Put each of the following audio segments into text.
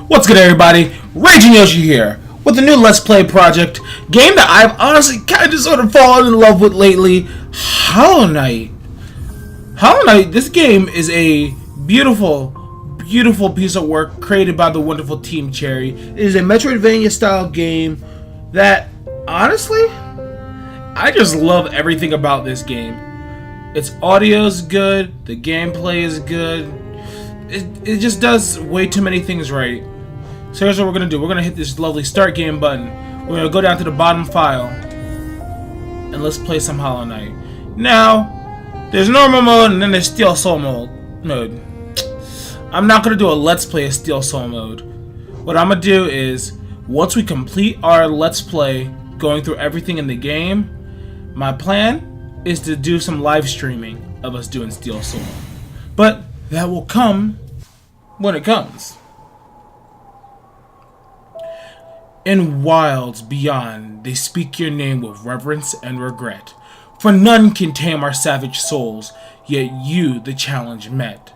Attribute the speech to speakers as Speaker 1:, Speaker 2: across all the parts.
Speaker 1: What's good, everybody? RagingYoshi here with a new Let's Play project, game that I've honestly kind of sort of fallen in love with lately, Hollow Knight. Hollow Knight, this game is a beautiful, beautiful piece of work created by the wonderful Team Cherry. It is a Metroidvania style game that, honestly, I just love everything about this game. Its audio is good, the gameplay is good, it just does way too many things right. So here's what we're going to do. We're going to hit this lovely start game button. We're going to go down to the bottom file. And let's play some Hollow Knight. Now, there's normal mode and then there's Steel Soul mode. I'm not going to do a Let's Play of Steel Soul mode. What I'm going to do is, once we complete our Let's Play going through everything in the game, my plan is to do some live streaming of us doing Steel Soul. But that will come when it comes. In wilds beyond, they speak your name with reverence and regret. For none can tame our savage souls, yet you the challenge met.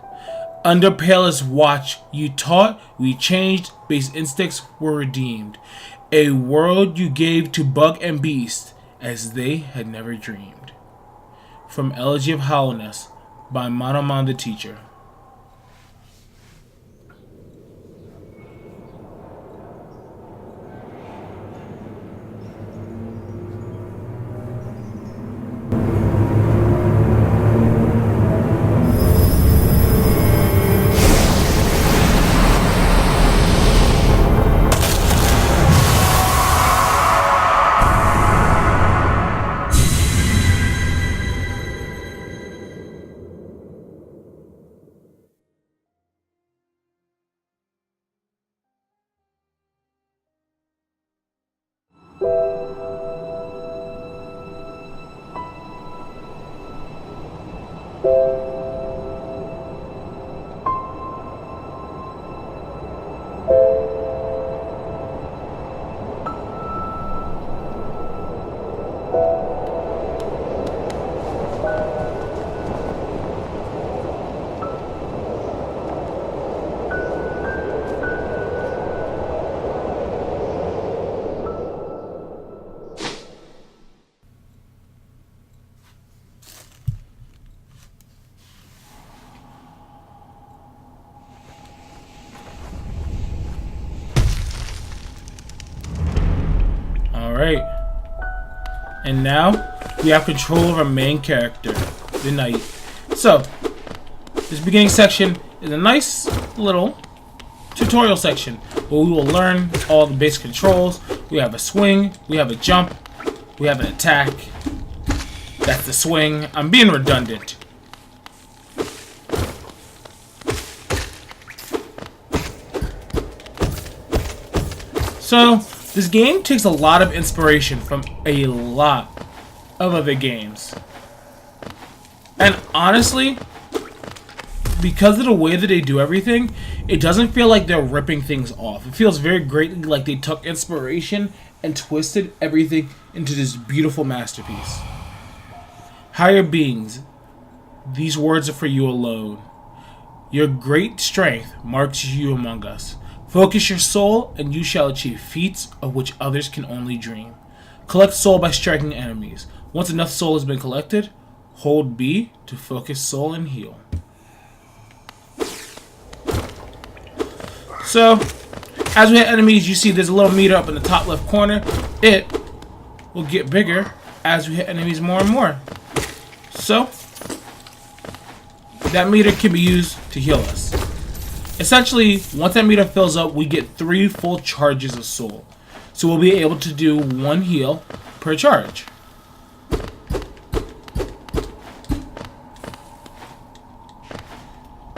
Speaker 1: Under Palest watch, you taught, we changed, base instincts were redeemed. A world you gave to bug and beast, as they had never dreamed. From Elegy of Hollowness, by Monomon the Teacher. Alright, and now we have control of our main character, the Knight. So, this beginning section is a nice little tutorial section where we will learn all the basic controls. We have a swing, we have a jump, we have an attack. That's the swing. I'm being redundant. So, this game takes a lot of inspiration from a lot of other games. And honestly, because of the way that they do everything, it doesn't feel like they're ripping things off. It feels very greatly like they took inspiration and twisted everything into this beautiful masterpiece. Higher beings, these words are for you alone. Your great strength marks you among us. Focus your soul, and you shall achieve feats of which others can only dream. Collect soul by striking enemies. Once enough soul has been collected, hold B to focus soul and heal. So, as we hit enemies, you see there's a little meter up in the top left corner. It will get bigger as we hit enemies more and more. So, that meter can be used to heal us. Essentially, once that meter fills up, we get 3 full charges of soul. So we'll be able to do 1 heal per charge.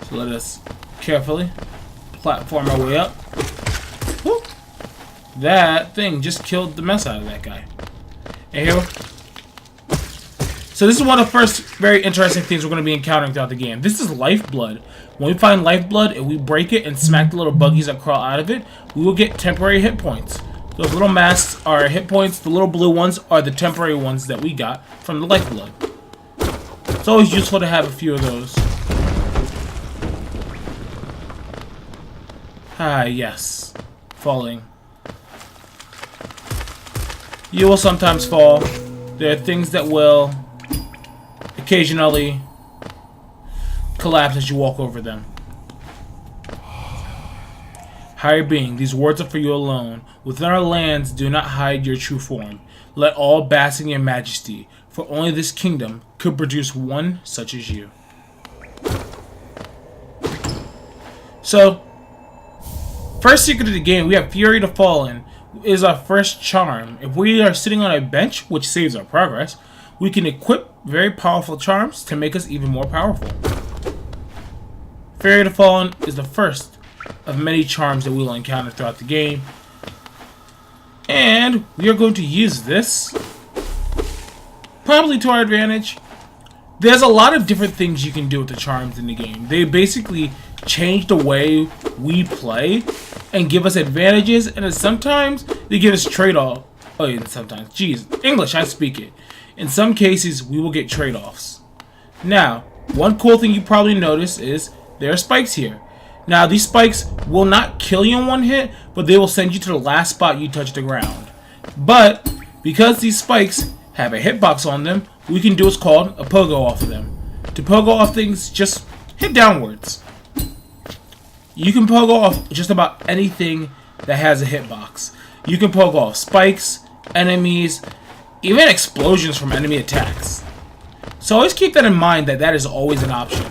Speaker 1: So let us carefully platform our way up. Whoop. That thing just killed the mess out of that guy. And here. So this is one of the first very interesting things we're going to be encountering throughout the game. This is lifeblood. When we find lifeblood and we break it and smack the little buggies that crawl out of it, we will get temporary hit points. Those little masks are hit points. The little blue ones are the temporary ones that we got from the lifeblood. It's always useful to have a few of those. Ah, yes. Falling. You will sometimes fall. There are things that will occasionally collapse as you walk over them. Higher being, these words are for you alone. Within our lands, do not hide your true form. Let all bask in your majesty, for only this kingdom could produce one such as you. So, first secret of the game, we have Fury to Fallen is our first charm. If we are sitting on a bench, which saves our progress, we can equip very powerful charms to make us even more powerful. Fury to Fallen is the first of many charms that we will encounter throughout the game. And we are going to use this, probably to our advantage. There's a lot of different things you can do with the charms in the game. They basically change the way we play and give us advantages, and sometimes they give us trade-off. Oh, yeah, sometimes. Jeez, English, I speak it. In some cases, we will get trade-offs. Now, one cool thing you probably noticed is there are spikes here. Now, these spikes will not kill you in one hit, but they will send you to the last spot you touch the ground. But, because these spikes have a hitbox on them, we can do what's called a pogo off of them. To pogo off things, just hit downwards. You can pogo off just about anything that has a hitbox. You can pogo off spikes, enemies, even explosions from enemy attacks. So always keep that in mind, that is always an option.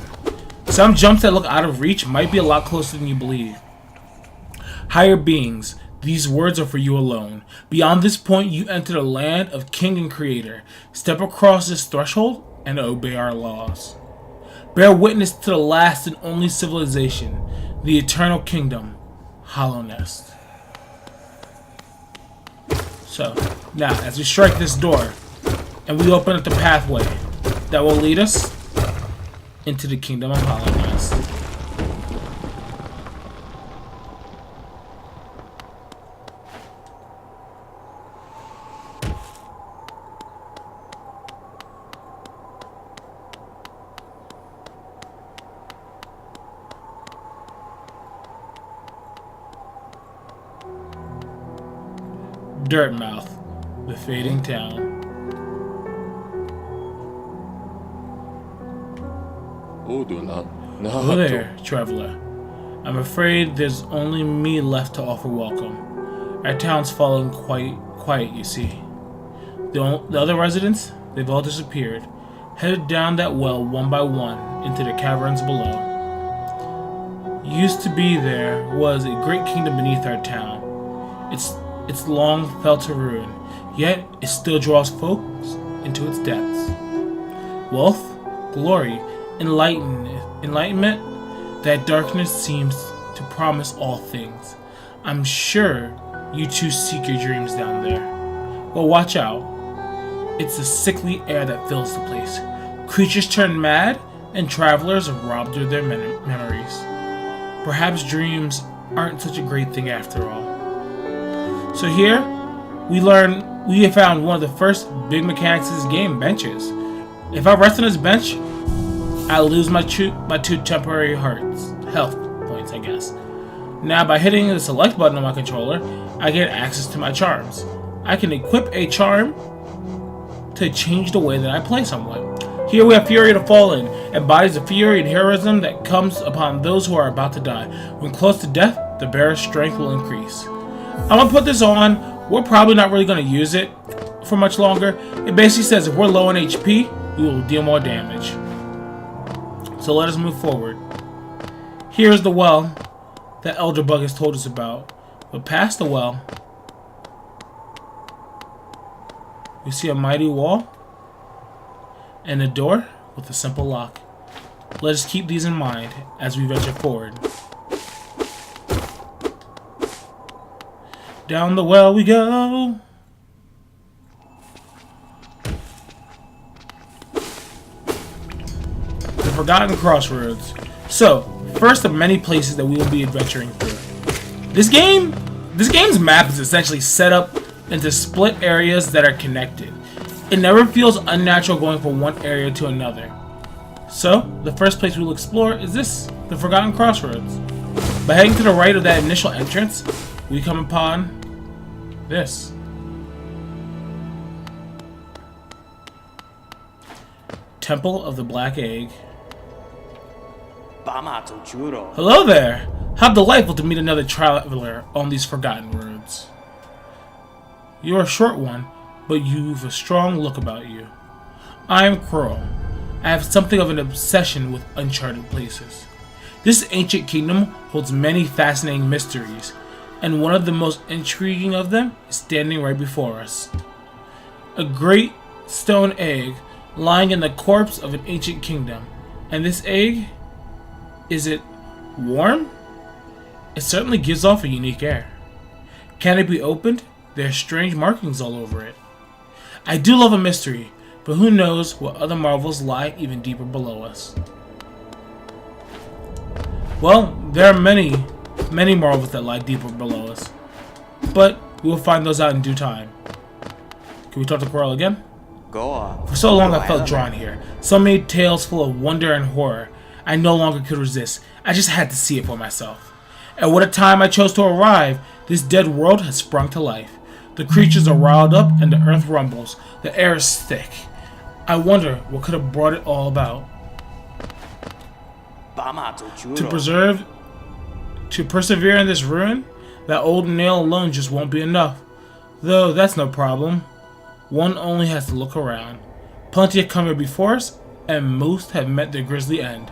Speaker 1: Some jumps that look out of reach might be a lot closer than you believe. Higher beings, these words are for you alone. Beyond this point, you enter the land of King and Creator. Step across this threshold and obey our laws. Bear witness to the last and only civilization, the eternal kingdom, Hollow Nest. So, now, as we strike this door, and we open up the pathway that will lead us into the kingdom of Hollow Nest. Dirtmouth, the fading town. Hello there, traveler. I'm afraid there's only me left to offer welcome. Our town's fallen quite quiet, you see. The other residents, they've all disappeared, headed down that well one by one into the caverns below. Used to be there was a great kingdom beneath our town. It's long fell to ruin, yet it still draws folks into its depths. Wealth, glory, enlightenment, that darkness seems to promise all things. I'm sure you too seek your dreams down there. Well, watch out. It's the sickly air that fills the place. Creatures turn mad, and travelers are robbed of their memories. Perhaps dreams aren't such a great thing after all. So here, we have found one of the first big mechanics of this game, benches. If I rest on this bench, I lose my two temporary health points, I guess. Now, by hitting the select button on my controller, I get access to my charms. I can equip a charm to change the way that I play somewhat. Here we have Fury to Fallen, embodies the fury and heroism that comes upon those who are about to die. When close to death, the bearer's strength will increase. I'm going to put this on. We're probably not really going to use it for much longer. It basically says if we're low on HP, we will deal more damage. So let us move forward. Here's the well that Elderbug has told us about. But past the well, we see a mighty wall and a door with a simple lock. Let us keep these in mind as we venture forward. Down the well we go. The Forgotten Crossroads. So, first of many places that we will be adventuring through. This game's map is essentially set up into split areas that are connected. It never feels unnatural going from one area to another. So, the first place we'll explore is this, the Forgotten Crossroads. By heading to the right of that initial entrance, we come upon this. Temple of the Black Egg. Hello there! How delightful to meet another traveler on these forgotten roads. You're a short one, but you've a strong look about you. I am Crow. I have something of an obsession with uncharted places. This ancient kingdom holds many fascinating mysteries, and one of the most intriguing of them is standing right before us. A great stone egg lying in the corpse of an ancient kingdom. And this egg, is it warm? It certainly gives off a unique air. Can it be opened? There are strange markings all over it. I do love a mystery, but who knows what other marvels lie even deeper below us. Well, there are many marvels that lie deeper below us, but we will find those out in due time. Can we talk to Coral again? For so long I felt drawn here. So many tales full of wonder and horror. I no longer could resist. I just had to see it for myself. At what a time I chose to arrive, this dead world has sprung to life. The creatures are riled up and the earth rumbles. The air is thick. I wonder what could have brought it all about. To persevere in this ruin, that old nail alone just won't be enough. Though that's no problem. One only has to look around. Plenty have come here before us, and most have met their grisly end.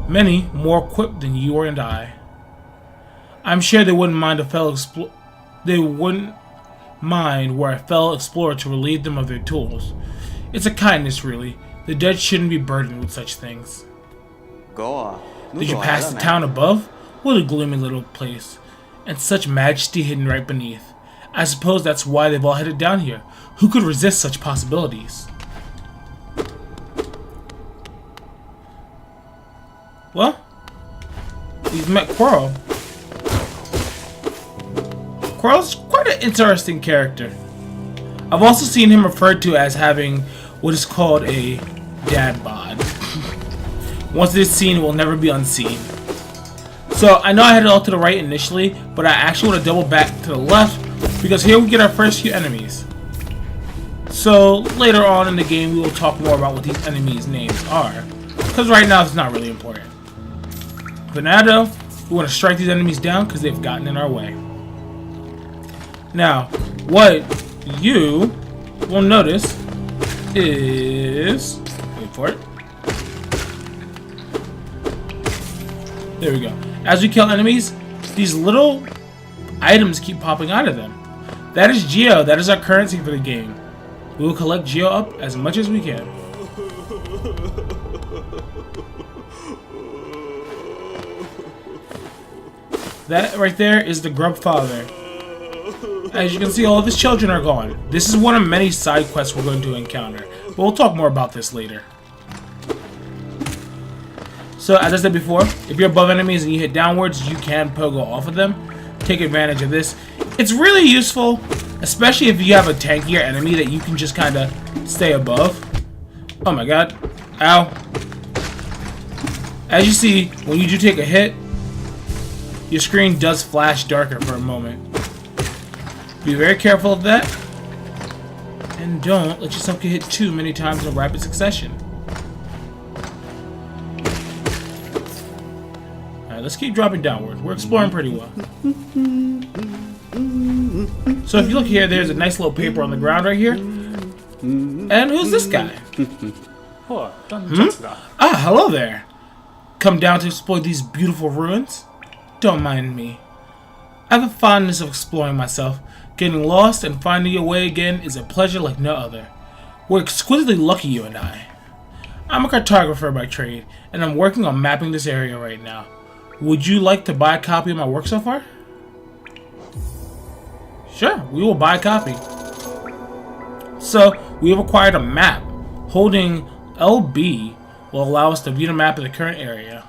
Speaker 1: Many more equipped than you and I. I'm sure they wouldn't mind were a fellow explorer to relieve them of their tools. It's a kindness, really. The dead shouldn't be burdened with such things. Did you pass the town above? What a gloomy little place, and such majesty hidden right beneath. I suppose that's why they've all headed down here. Who could resist such possibilities? Well, we've met Coral. Coral's quite an interesting character. I've also seen him referred to as having what is called a dad bod. Once this scene will never be unseen. So I know I headed all to the right initially, but I actually want to double back to the left because here we get our first few enemies. So later on in the game we will talk more about what these enemies' names are, because right now it's not really important. But now though, we want to strike these enemies down because they've gotten in our way. Now, what you will notice is, wait for it. There we go. As we kill enemies, these little items keep popping out of them. That is Geo. That is our currency for the game. We will collect Geo up as much as we can. That right there is the Grub Father. As you can see, all of his children are gone. This is one of many side quests we're going to encounter, but we'll talk more about this later. So, as I said before, if you're above enemies and you hit downwards, you can pogo off of them. Take advantage of this. It's really useful, especially if you have a tankier enemy that you can just kind of stay above. Oh my god. Ow. As you see, when you do take a hit, your screen does flash darker for a moment. Be very careful of that. And don't let yourself get hit too many times in rapid succession. Alright, let's keep dropping downward. We're exploring pretty well. So if you look here, there's a nice little paper on the ground right here. And who's this guy? Ah, hello there. Come down to explore these beautiful ruins? Don't mind me. I have a fondness of exploring myself. Getting lost and finding your way again is a pleasure like no other. We're exquisitely lucky, you and I. I'm a cartographer by trade, and I'm working on mapping this area right now. Would you like to buy a copy of my work so far? Sure, we will buy a copy. So, we have acquired a map. Holding LB will allow us to view the map of the current area.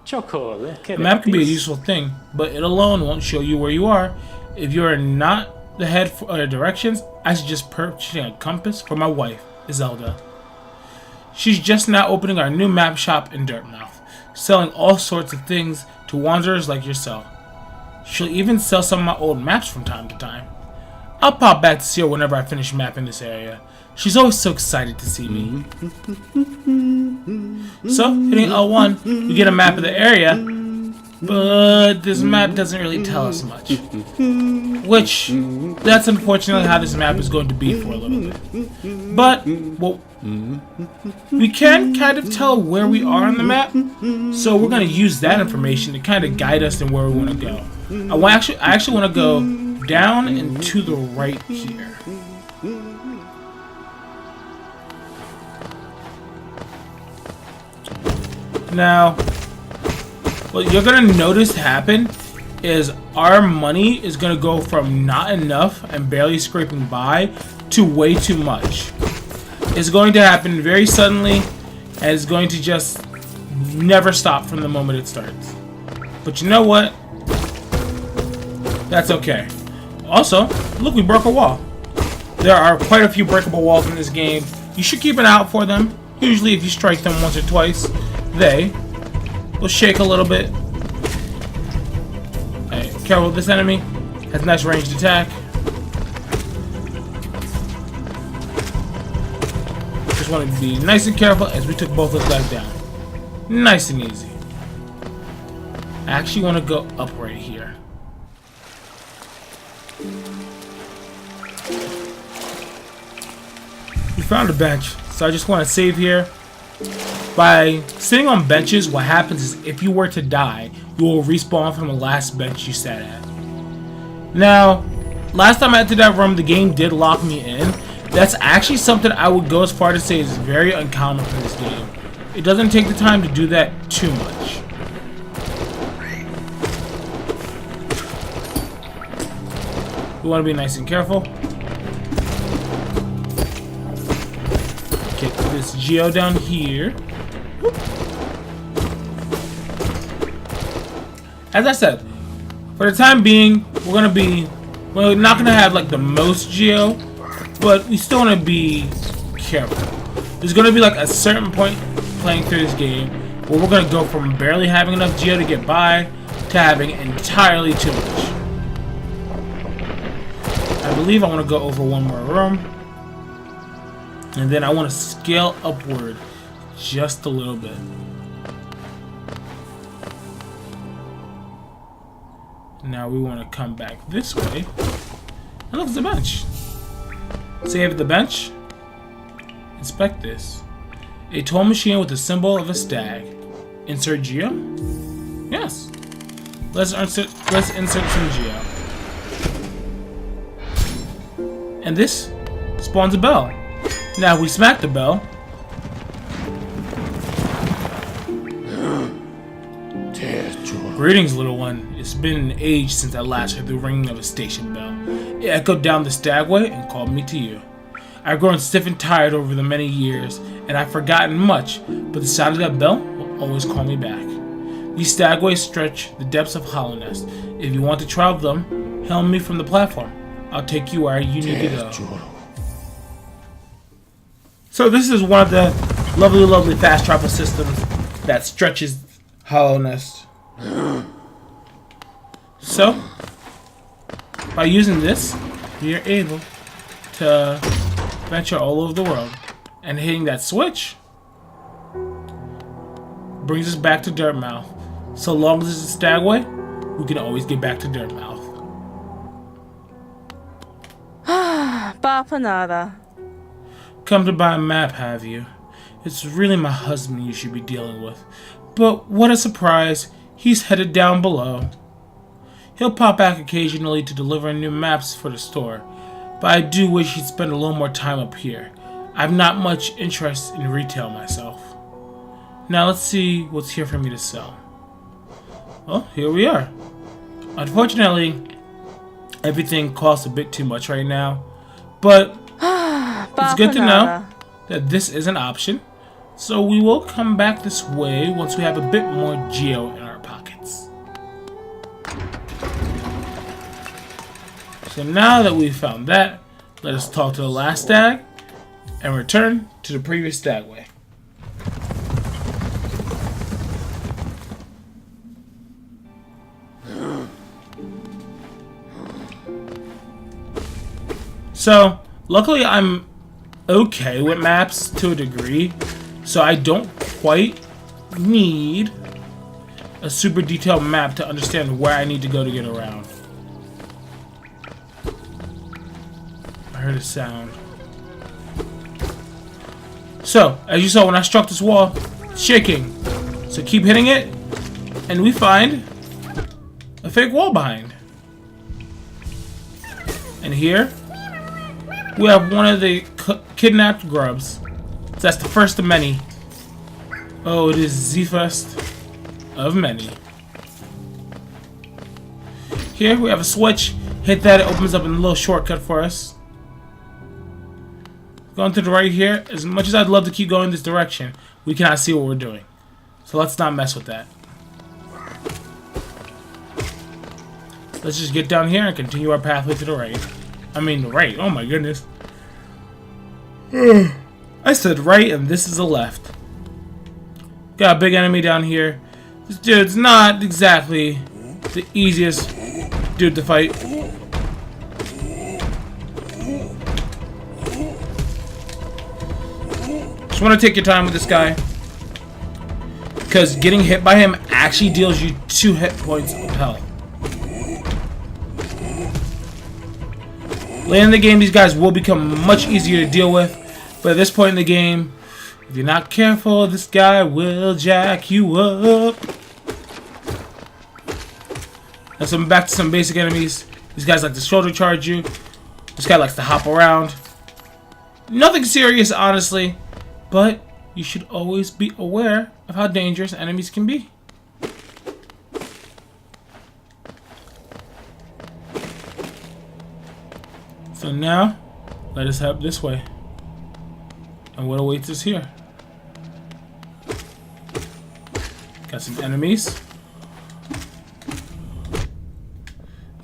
Speaker 1: The map can be a useful thing, but it alone won't show you where you are. If you are not the head for other directions, I suggest purchasing a compass for my wife, Zelda. She's just now opening our new map shop in Dirtmouth, selling all sorts of things to wanderers like yourself. She'll even sell some of my old maps from time to time. I'll pop back to see her whenever I finish mapping this area. She's always so excited to see me. So, hitting L1, we get a map of the area, but this map doesn't really tell us much. Which, that's unfortunately how this map is going to be for a little bit. But, well, we can kind of tell where we are on the map, so we're going to use that information to kind of guide us in where we want to go. I actually want to go down and to the right here. Now, what you're going to notice happen is our money is going to go from not enough and barely scraping by to way too much. It's going to happen very suddenly, and it's going to just never stop from the moment it starts. But you know what? That's okay. Also, look, we broke a wall. There are quite a few breakable walls in this game. You should keep an eye out for them. Usually if you strike them once or twice, they will shake a little bit. Hey, careful with this enemy. Has nice ranged attack. Just want to be nice and careful as we took both those guys down. Nice and easy. I actually want to go up right here. We found a bench, so I just want to save here. By sitting on benches, what happens is if you were to die, you will respawn from the last bench you sat at. Now, last time I entered that room, the game did lock me in. That's actually something I would go as far to say is very uncommon for this game. It doesn't take the time to do that too much. We want to be nice and careful. Get this geo down here. As I said, for the time being, we're not gonna have like the most geo, but we still want to be careful. There's gonna be like a certain point playing through this game where we're gonna go from barely having enough geo to get by to having entirely too much. I believe I want to go over one more room, and then I want to scale upward just a little bit. Now we want to come back this way. And look, it's the bench. Save the bench. Inspect this. A toll machine with the symbol of a stag. Insert geo? Yes. Let's insert some geo. And this spawns a bell. Now we smack the bell. Greetings, little one. It's been an age since I last heard the ringing of a station bell. It echoed down the stagway and called me to you. I've grown stiff and tired over the many years, and I've forgotten much, but the sound of that bell will always call me back. These stagways stretch the depths of Hollownest. If you want to travel them, hail me from the platform. I'll take you where you need to go. So this is one of the lovely, lovely fast travel systems that stretches Hollownest. So, by using this, we are able to venture all over the world. And hitting that switch brings us back to Dirtmouth. So long as it's a stagway, we can always get back to Dirtmouth.
Speaker 2: Bapanada.
Speaker 1: Come to buy a map, have you? It's really my husband you should be dealing with. But what a surprise, he's headed down below. He'll pop back occasionally to deliver new maps for the store, but I do wish he'd spend a little more time up here. I've not much interest in retail myself. Now let's see what's here for me to sell. Well, here we are. Unfortunately, everything costs a bit too much right now, but it's good to know that this is an option. So we will come back this way once we have a bit more geo in our pockets. So now that we've found that, let us talk to the last stag and return to the previous stagway. So, luckily I'm okay with maps to a degree, so I don't quite need a super detailed map to understand where I need to go to get around. I heard a sound. So, as you saw when I struck this wall, it's shaking. So keep hitting it, and we find a fake wall behind. And here, we have one of the kidnapped grubs. So that's the first of many. Oh, it is the first of many. Here, we have a switch. Hit that, it opens up a little shortcut for us. Going to the right here. As much as I'd love to keep going this direction, we cannot see what we're doing. So let's not mess with that. Let's just get down here and continue our pathway to the right. I mean, the right. Oh my goodness. I said right, and this is the left. Got a big enemy down here. This dude's not exactly the easiest dude to fight. Just want to take your time with this guy, because getting hit by him actually deals you 2 hit points of health. Later in the game, these guys will become much easier to deal with, but at this point in the game, if you're not careful, this guy will jack you up. And so back to some basic enemies. These guys like to shoulder charge you. This guy likes to hop around. Nothing serious, honestly, but you should always be aware of how dangerous enemies can be. So now, let us head this way. And what awaits us here? Got some enemies.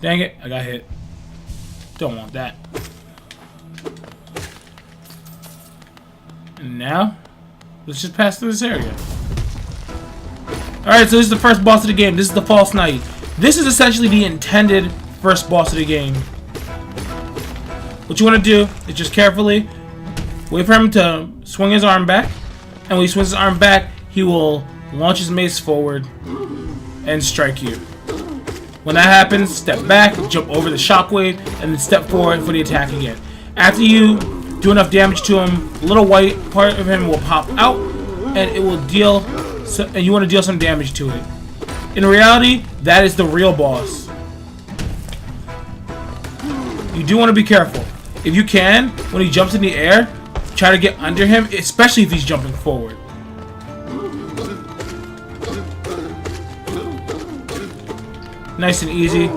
Speaker 1: Dang it, I got hit. Don't want that. And now, let's just pass through this area. Alright, so this is the first boss of the game. This is the False Knight. This is essentially the intended first boss of the game. What you want to do is just carefully wait for him to swing his arm back, and when he swings his arm back, he will launch his mace forward and strike you. When that happens, step back, jump over the shockwave, and then step forward for the attack again. After you do enough damage to him, a little white part of him will pop out, and it will deal. And you want to deal some damage to it. In reality, that is the real boss. You do want to be careful. If you can, when he jumps in the air, try to get under him, especially if he's jumping forward. Nice and easy.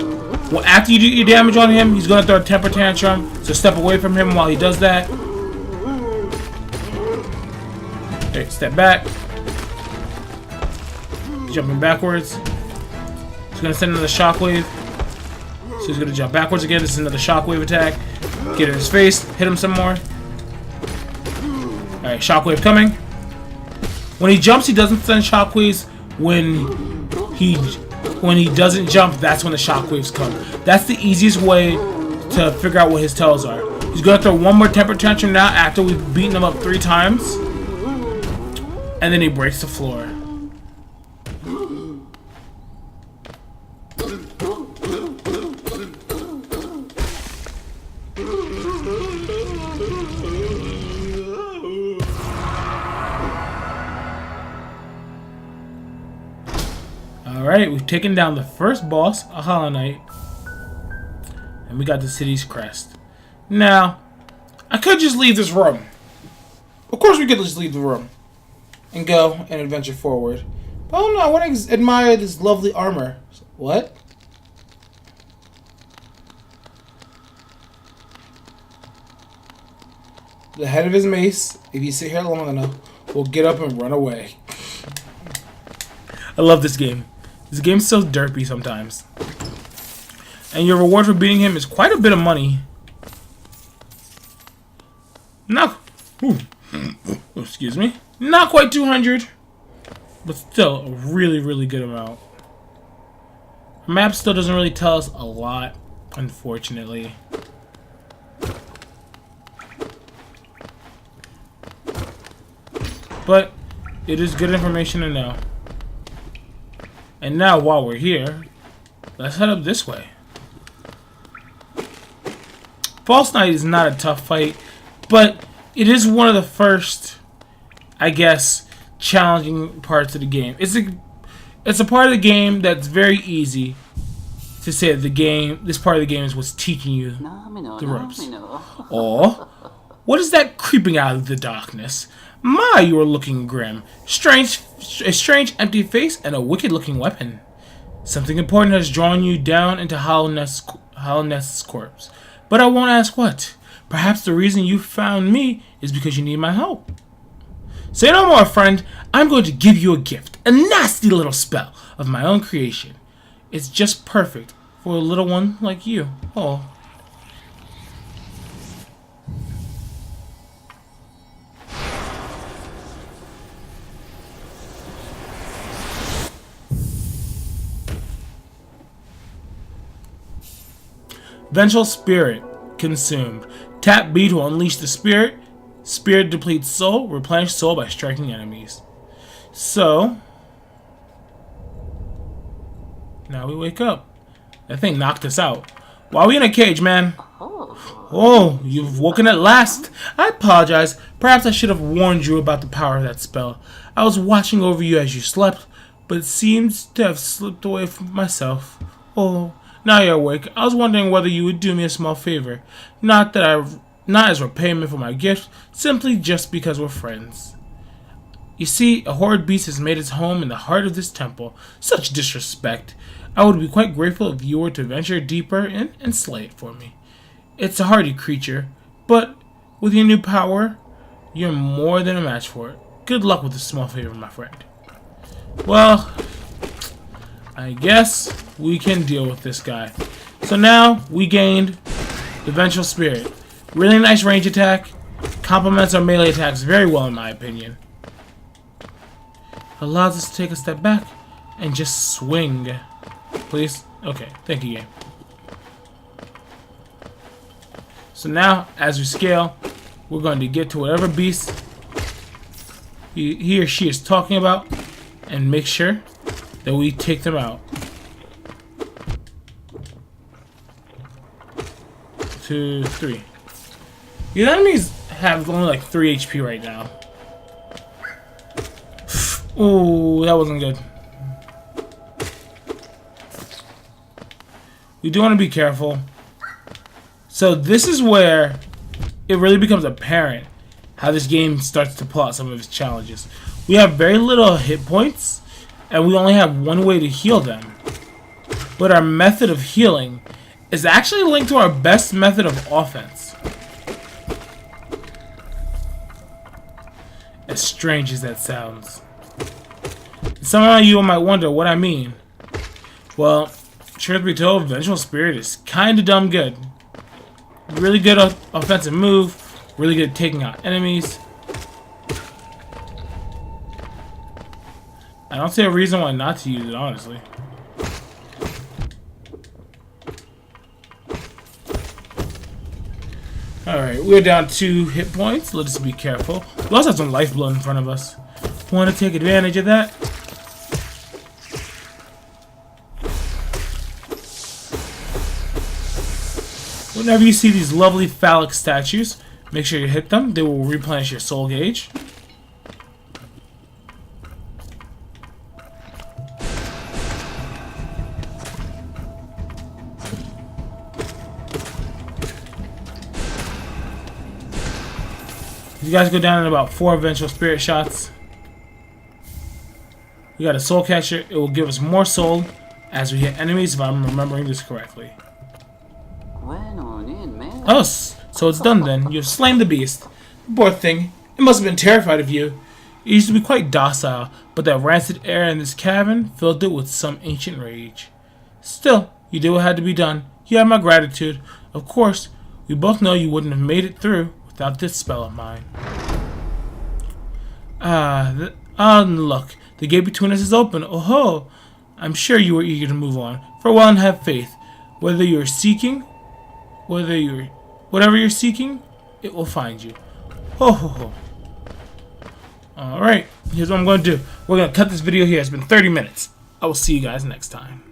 Speaker 1: Well, after you do your damage on him, he's going to throw a temper tantrum, so step away from him while he does that. Okay, step back. Jumping backwards. He's going to send another shockwave. So he's going to jump backwards again. This is another shockwave attack. Get in his face. Hit him some more. Alright, shockwave coming. When he jumps, he doesn't send shockwaves. When he doesn't jump, that's when the shockwaves come. That's the easiest way to figure out what his tells are. He's going to throw one more temper tantrum now after we've beaten him up 3 times. And then he breaks the floor. Alright, we've taken down the first boss, a Hollow Knight. And we got the city's crest. Now, I could just leave this room. Of course we could just leave the room and go and adventure forward. But oh no, I want to admire this lovely armor. What? The head of his mace, if you sit here long enough, will get up and run away. I love this game. This game's so derpy sometimes. And your reward for beating him is quite a bit of money. Excuse me. Not quite 200. But still a really, really good amount. The map still doesn't really tell us a lot, unfortunately. but it is good information to know. And now, while we're here, let's head up this way. False Knight is not a tough fight, but it is one of the first, I guess, challenging parts of the game. It's a part of the game that's very easy to say that this part of the game is what's teaching you the ropes. Or, what is that creeping out of the darkness? My, you are looking grim. A strange empty face and a wicked-looking weapon. Something important has drawn you down into Hollow Nest's corpse. But I won't ask what. Perhaps the reason you found me is because you need my help. Say no more, friend. I'm going to give you a gift. A nasty little spell of my own creation. It's just perfect for a little one like you. Oh. Vengeful Spirit consumed. Tap B to unleash the spirit. Spirit depletes soul. Replenish soul by striking enemies. So, now we wake up. That thing knocked us out. Why are we in a cage, man? Oh, you've woken at last. I apologize. Perhaps I should have warned you about the power of that spell. I was watching over you as you slept, but it seems to have slipped away from myself. Oh, now you're awake. I was wondering whether you would do me a small favor. Not as repayment for my gift, simply just because we're friends. You see, a horrid beast has made its home in the heart of this temple. Such disrespect. I would be quite grateful if you were to venture deeper in and slay it for me. It's a hardy creature, but with your new power, you're more than a match for it. Good luck with this small favor, my friend. Well, I guess we can deal with this guy. So now, we gained the Vengeful Spirit. Really nice range attack. Complements our melee attacks very well, in my opinion. Allows us to take a step back and just swing. Please? Okay, thank you, game. So now, as we scale, we're going to get to whatever beast he or she is talking about and make sure that we take them out. 2, 3. These enemies have only like 3 HP right now. Ooh, that wasn't good. We do want to be careful. So this is where it really becomes apparent how this game starts to pull out some of its challenges. We have very little hit points, and we only have one way to heal them. But our method of healing is actually linked to our best method of offense. As strange as that sounds. Some of you might wonder what I mean. Well, truth be told, Vengeful Spirit is kinda dumb good. Really good offensive move, really good at taking out enemies. I don't see a reason why not to use it, honestly. Alright, we're down 2 hit points. Let's be careful. We also have some lifeblood in front of us. Want to take advantage of that? Whenever you see these lovely phallic statues, make sure you hit them. They will replenish your soul gauge. You guys go down in about 4 Vengeful Spirit shots. We got a soul catcher. It will give us more soul as we hit enemies, if I'm remembering this correctly. Oh, so it's done then. You've slain the beast. Poor thing. It must have been terrified of you. It used to be quite docile, but that rancid air in this cavern filled it with some ancient rage. Still, you did what had to be done. You have my gratitude. Of course, we both know you wouldn't have made it through without this spell of mine. Look. The gate between us is open. Oh ho! I'm sure you were eager to move on. Farewell and have faith. Whatever you're seeking, it will find you. Ho ho ho. Alright, here's what I'm going to do. We're going to cut this video here. It's been 30 minutes. I will see you guys next time.